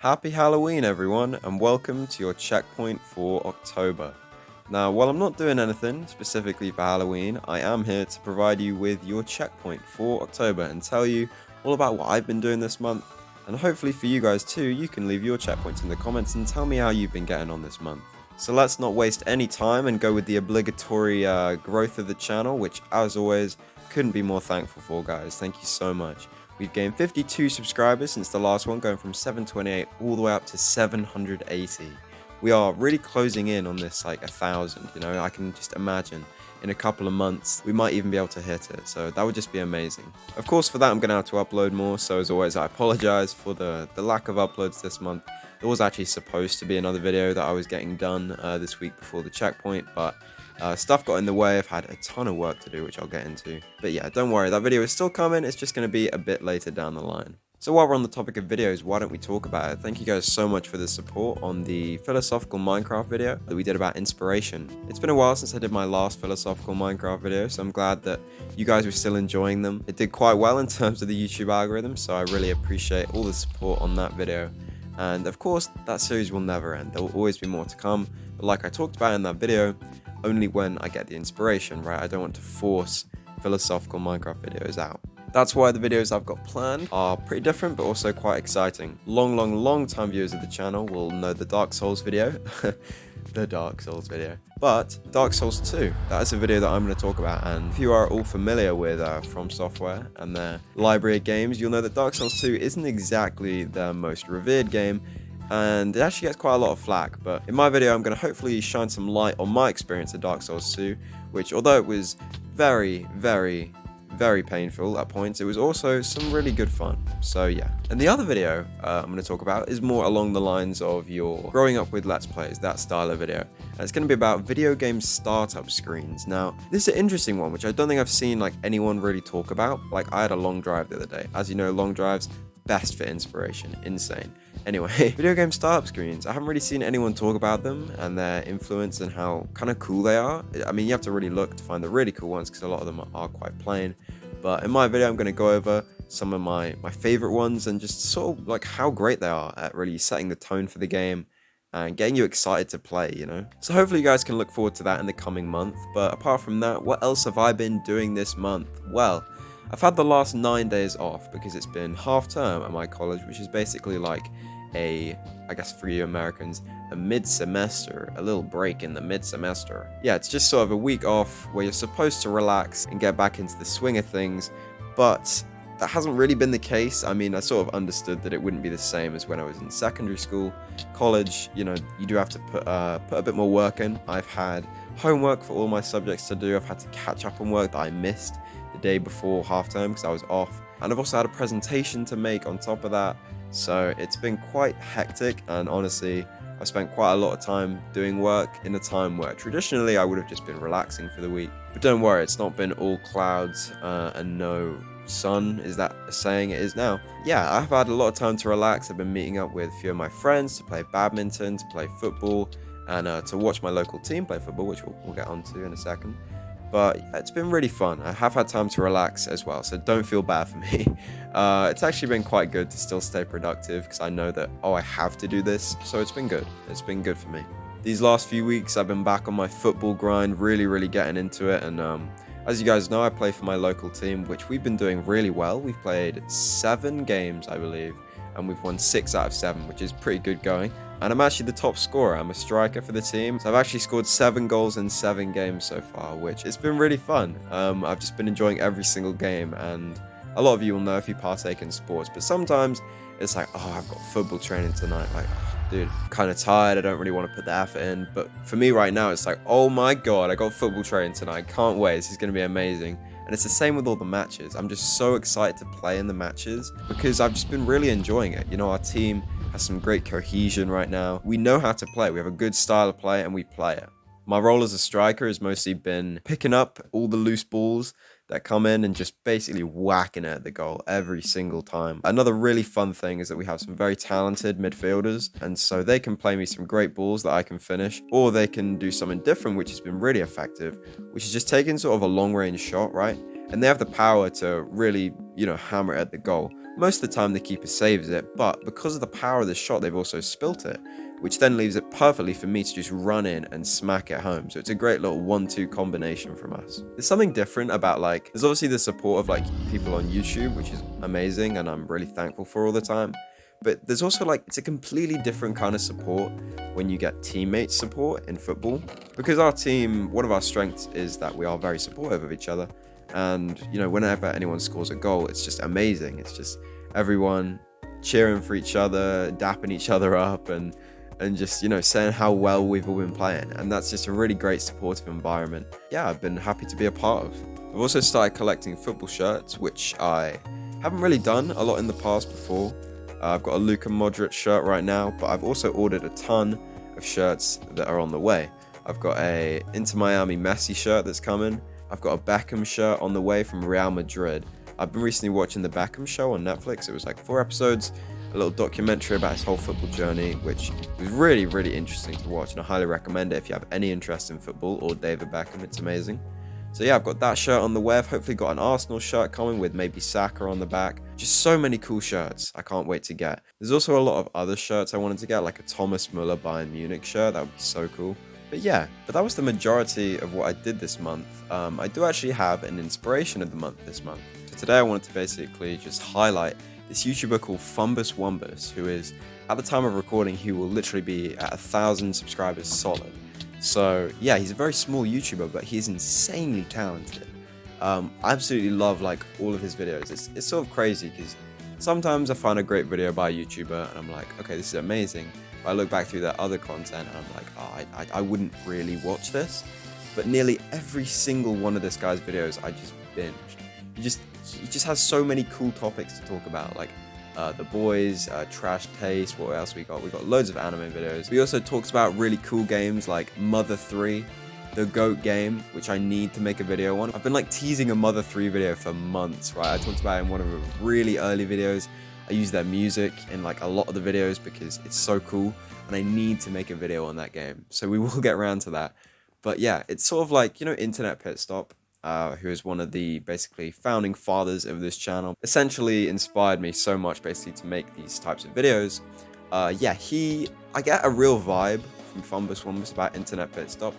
Happy Halloween everyone, and welcome to your checkpoint for October. Now, while I'm not doing anything specifically for Halloween, I am here to provide you with your checkpoint for October and tell you all about what I've been doing this month, and hopefully for you guys too, you can leave your checkpoints in the comments and tell me how you've been getting on this month. So let's not waste any time and go with the obligatory growth of the channel, which as always, couldn't be more thankful for, guys. Thank you so much. We've gained 52 subscribers since the last one, going from 728 all the way up to 780. We are really closing in on this like 1,000, you know. I can just imagine in a couple of months we might even be able to hit it, so that would just be amazing. Of course, for that I'm going to have to upload more, so as always I apologize for the lack of uploads this month. There was actually supposed to be another video that I was getting done this week before the checkpoint, but stuff got in the way. I've had a ton of work to do, which I'll get into. But yeah, don't worry, that video is still coming. It's just going to be a bit later down the line. So while we're on the topic of videos, why don't we talk about it? Thank you guys so much for the support on the philosophical Minecraft video that we did about inspiration. It's been a while since I did my last philosophical Minecraft video, so I'm glad that you guys were still enjoying them. It did quite well in terms of the YouTube algorithm, so I really appreciate all the support on that video. And of course, that series will never end. There will always be more to come, but like I talked about in that video, only when I get the inspiration, right? I don't want to force philosophical Minecraft videos out. That's why the videos I've got planned are pretty different, but also quite exciting. Long time viewers of the channel will know the Dark Souls video. The Dark Souls video. But Dark Souls 2, that is a video that I'm going to talk about. And if you are all familiar with From Software and their library of games, you'll know that Dark Souls 2 isn't exactly their most revered game, and it actually gets quite a lot of flack. But in my video, I'm going to hopefully shine some light on my experience of Dark Souls 2, which, although it was very painful at points, it was also some really good fun. So yeah. And the other video I'm going to talk about is more along the lines of your growing up with Let's Plays, that style of video. And it's going to be about video game startup screens. Now, this is an interesting one, which I don't think I've seen like anyone really talk about. Like, I had a long drive the other day. As you know, long drives, best for inspiration. Insane. Anyway, video game startup screens. I haven't really seen anyone talk about them and their influence and how kind of cool they are. I mean, you have to really look to find the really cool ones because a lot of them are quite plain. But in my video, I'm going to go over some of my favorite ones and just sort of like how great they are at really setting the tone for the game and getting you excited to play, you know? So hopefully you guys can look forward to that in the coming month. But apart from that, what else have I been doing this month? Well, I've had the last 9 days off because it's been half term at my college, which is basically like I guess for you Americans, a mid-semester, a little break in the mid-semester. Yeah, it's just sort of a week off where you're supposed to relax and get back into the swing of things, but that hasn't really been the case. I mean, I sort of understood that it wouldn't be the same as when I was in secondary school. College, you know, you do have to put a bit more work in. I've had homework for all my subjects to do. I've had to catch up on work that I missed the day before half term because I was off. And I've also had a presentation to make on top of that. So it's been quite hectic, and honestly, I've spent quite a lot of time doing work in a time where traditionally I would have just been relaxing for the week. But don't worry, it's not been all clouds and no sun. Is that a saying? It is now. Yeah, I've had a lot of time to relax. I've been meeting up with a few of my friends to play badminton, to play football, and to watch my local team play football, which we'll get onto in a second. But yeah, it's been really fun. I have had time to relax as well, so don't feel bad for me. It's actually been quite good to still stay productive because I know that, I have to do this, so it's been good. It's been good for me. These last few weeks, I've been back on my football grind, really getting into it, and as you guys know, I play for my local team, which we've been doing really well. We've played 7 games, I believe, and we've won 6 out of 7, which is pretty good going. And I'm actually the top scorer. I'm a striker for the team. So I've actually scored 7 goals in 7 games so far, which it's been really fun. I've just been enjoying every single game, and a lot of you will know if you partake in sports, but sometimes it's like, I've got football training tonight. Like, dude, I'm kind of tired. I don't really want to put the effort in. But for me right now, it's like, oh my God, I got football training tonight. Can't wait. This is going to be amazing. And it's the same with all the matches. I'm just so excited to play in the matches because I've just been really enjoying it. You know, our team has some great cohesion right now. We know how to play. We have a good style of play and we play it. My role as a striker has mostly been picking up all the loose balls that come in and just basically whacking it at the goal every single time. Another really fun thing is that we have some very talented midfielders, and so they can play me some great balls that I can finish, or they can do something different, which has been really effective, which is just taking sort of a long range shot, right? And they have the power to really, hammer it at the goal, Most of the time the keeper saves it, but because of the power of the shot, they've also spilt it, which then leaves it perfectly for me to just run in and smack it home. So it's a great little 1-2 combination from us. There's something different about, like, there's obviously the support of like people on YouTube, which is amazing and I'm really thankful for all the time. But there's also like, it's a completely different kind of support when you get teammate support in football. Because our team, one of our strengths is that we are very supportive of each other. And, you know, whenever anyone scores a goal, it's just amazing. It's just everyone cheering for each other, dapping each other up, and just, you know, saying how well we've all been playing. And that's just a really great supportive environment. Yeah, I've been happy to be a part of. I've also started collecting football shirts, which I haven't really done a lot in the past before. I've got a Luka Modric shirt right now, but I've also ordered a ton of shirts that are on the way. I've got a Inter Miami Messi shirt that's coming. I've got a Beckham shirt on the way from Real Madrid. I've been recently watching the Beckham show on Netflix. It was like 4 episodes, a little documentary about his whole football journey, which was really, really interesting to watch, and I highly recommend it if you have any interest in football or David Beckham. It's amazing. So yeah, I've got that shirt on the way. I've hopefully got an Arsenal shirt coming with maybe Saka on the back. Just so many cool shirts I can't wait to get. There's also a lot of other shirts I wanted to get, like a Thomas Müller Bayern Munich shirt. That would be so cool. But yeah, that was the majority of what I did this month. I do actually have an inspiration of the month this month. So today I wanted to basically just highlight this YouTuber called Fumbus Wumbus, who is, at the time of recording, he will literally be at 1,000 subscribers solid. So yeah, he's a very small YouTuber, but he's insanely talented. I absolutely love like all of his videos. It's sort of crazy because sometimes I find a great video by a YouTuber and I'm like, okay, this is amazing. But I look back through their other content and I'm like, oh, I wouldn't really watch this. But nearly every single one of this guy's videos I just binged. He just has so many cool topics to talk about, like the boys, trash taste, what else we got? We got loads of anime videos. We also talked about really cool games like Mother 3, the GOAT game, which I need to make a video on. I've been like teasing a Mother 3 video for months, right? I talked about it in one of the really early videos. I use their music in like a lot of the videos because it's so cool and I need to make a video on that game. So we will get around to that. But yeah, it's sort of like, you know, Internet Pitstop, who is one of the basically founding fathers of this channel, essentially inspired me so much basically to make these types of videos. Yeah, I get a real vibe from Fumbus Wumbus about Internet Pitstop,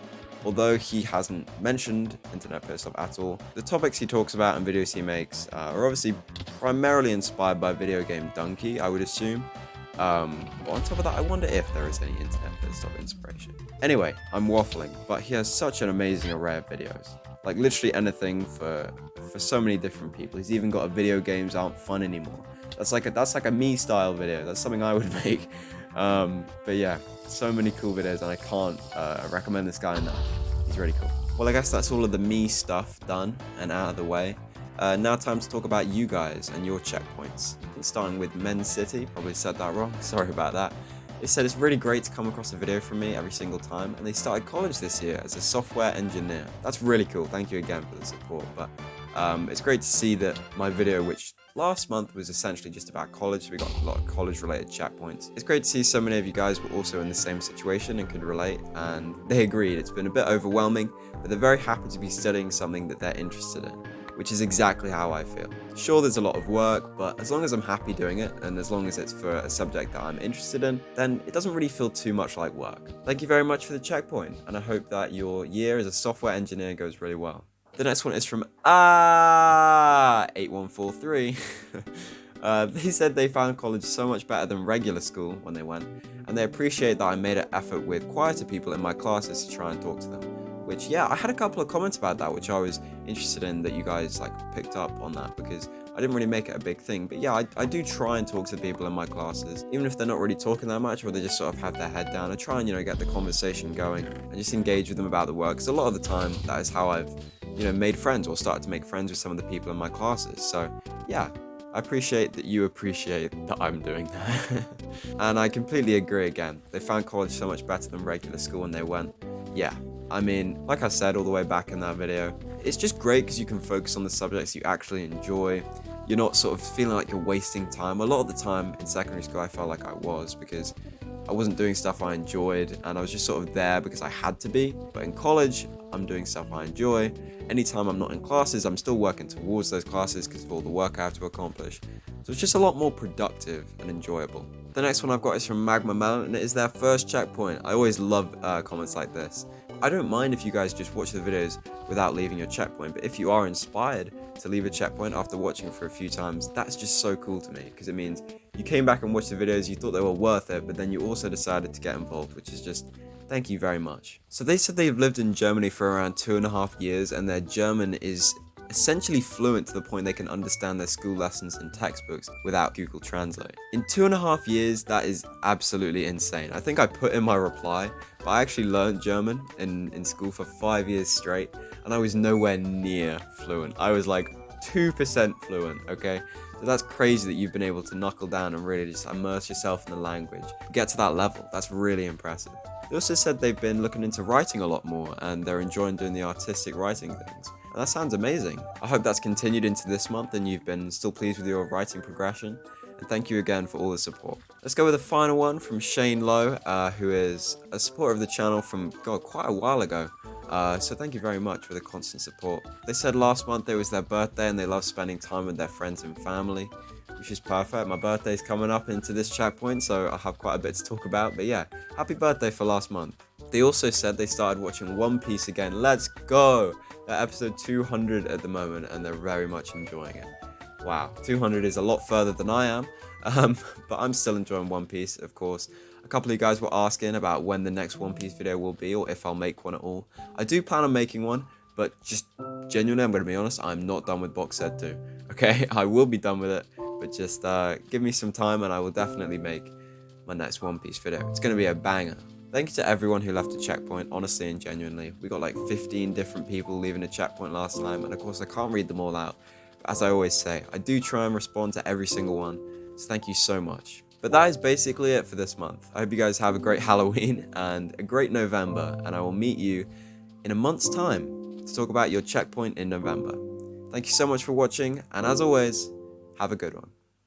although he hasn't mentioned Internet Pitstop at all. The topics he talks about and videos he makes are obviously primarily inspired by video game Donkey, I would assume. But on top of that, I wonder if there is any Internet Pitstop inspiration. Anyway, I'm waffling, but he has such an amazing array of videos. Like literally anything for so many different people. He's even got a video games aren't fun anymore. That's like a me style video. That's something I would make. But yeah, so many cool videos and I can't recommend this guy enough. He's really cool. Well, I guess that's all of the me stuff done and out of the way. Now time to talk about you guys and your checkpoints. Starting with Men City, probably said that wrong, sorry about that. They said it's really great to come across a video from me every single time, and they started college this year as a software engineer. That's really cool, thank you again for the support, but it's great to see that my video, which last month was essentially just about college, so we got a lot of college related checkpoints. It's great to see so many of you guys were also in the same situation and could relate, and they agreed. It's been a bit overwhelming, but they're very happy to be studying something that they're interested in, which is exactly how I feel. Sure, there's a lot of work, but as long as I'm happy doing it, and as long as it's for a subject that I'm interested in, then it doesn't really feel too much like work. Thank you very much for the checkpoint, and I hope that your year as a software engineer goes really well. The next one is from 8143. They said they found college so much better than regular school when they went, and they appreciate that I made an effort with quieter people in my classes to try and talk to them. Which, yeah, I had a couple of comments about that, which I was interested in that you guys like picked up on that, because I didn't really make it a big thing. But yeah, I do try and talk to people in my classes, even if they're not really talking that much or they just sort of have their head down. I try and, you know, get the conversation going and just engage with them about the work, because a lot of the time that is how I've, you know, made friends or started to make friends with some of the people in my classes. So yeah, I appreciate that you appreciate that I'm doing that. And I completely agree again. They found college so much better than regular school when they went. Yeah. I mean, like I said all the way back in that video, it's just great because you can focus on the subjects you actually enjoy, you're not sort of feeling like you're wasting time. A lot of the time in secondary school I felt like I was, because I wasn't doing stuff I enjoyed and I was just sort of there because I had to be. But in college, I'm doing stuff I enjoy. Anytime I'm not in classes, I'm still working towards those classes because of all the work I have to accomplish. So it's just a lot more productive and enjoyable. The next one I've got is from Magma Melon, and it is their first checkpoint. I always love comments like this. I don't mind if you guys just watch the videos without leaving your checkpoint, but if you are inspired to leave a checkpoint after watching for a few times, that's just so cool to me, because it means you came back and watched the videos, you thought they were worth it, but then you also decided to get involved, which is just, thank you very much. So they said they've lived in Germany for around 2.5 years, and their German is essentially fluent to the point they can understand their school lessons and textbooks without Google Translate. In 2.5 years, that is absolutely insane. I think I put in my reply, but I actually learned German in school for 5 years straight, and I was nowhere near fluent. I was like 2% fluent, okay? So that's crazy that you've been able to knuckle down and really just immerse yourself in the language. Get to that level, that's really impressive. They also said they've been looking into writing a lot more, and they're enjoying doing the artistic writing things. And that sounds amazing. I hope that's continued into this month and you've been still pleased with your writing progression. And thank you again for all the support. Let's go with the final one from Shane Lowe, who is a supporter of the channel from, quite a while ago. So thank you very much for the constant support. They said last month it was their birthday and they love spending time with their friends and family, which is perfect. My birthday's coming up into this checkpoint, so I'll have quite a bit to talk about. But yeah, happy birthday for last month. They also said they started watching One Piece again. Let's go! They're episode 200 at the moment and they're very much enjoying it. Wow, 200 is a lot further than I am, but I'm still enjoying One Piece, of course. A couple of you guys were asking about when the next One Piece video will be, or if I'll make one at all. I do plan on making one, but just genuinely, I'm going to be honest, I'm not done with Box Set 2. Okay, I will be done with it, but just give me some time and I will definitely make my next One Piece video. It's going to be a banger. Thank you to everyone who left a checkpoint, honestly and genuinely. We got like 15 different people leaving a checkpoint last time, and of course I can't read them all out. But as I always say, I do try and respond to every single one, so thank you so much. But that is basically it for this month. I hope you guys have a great Halloween and a great November, and I will meet you in a month's time to talk about your checkpoint in November. Thank you so much for watching, and as always, have a good one.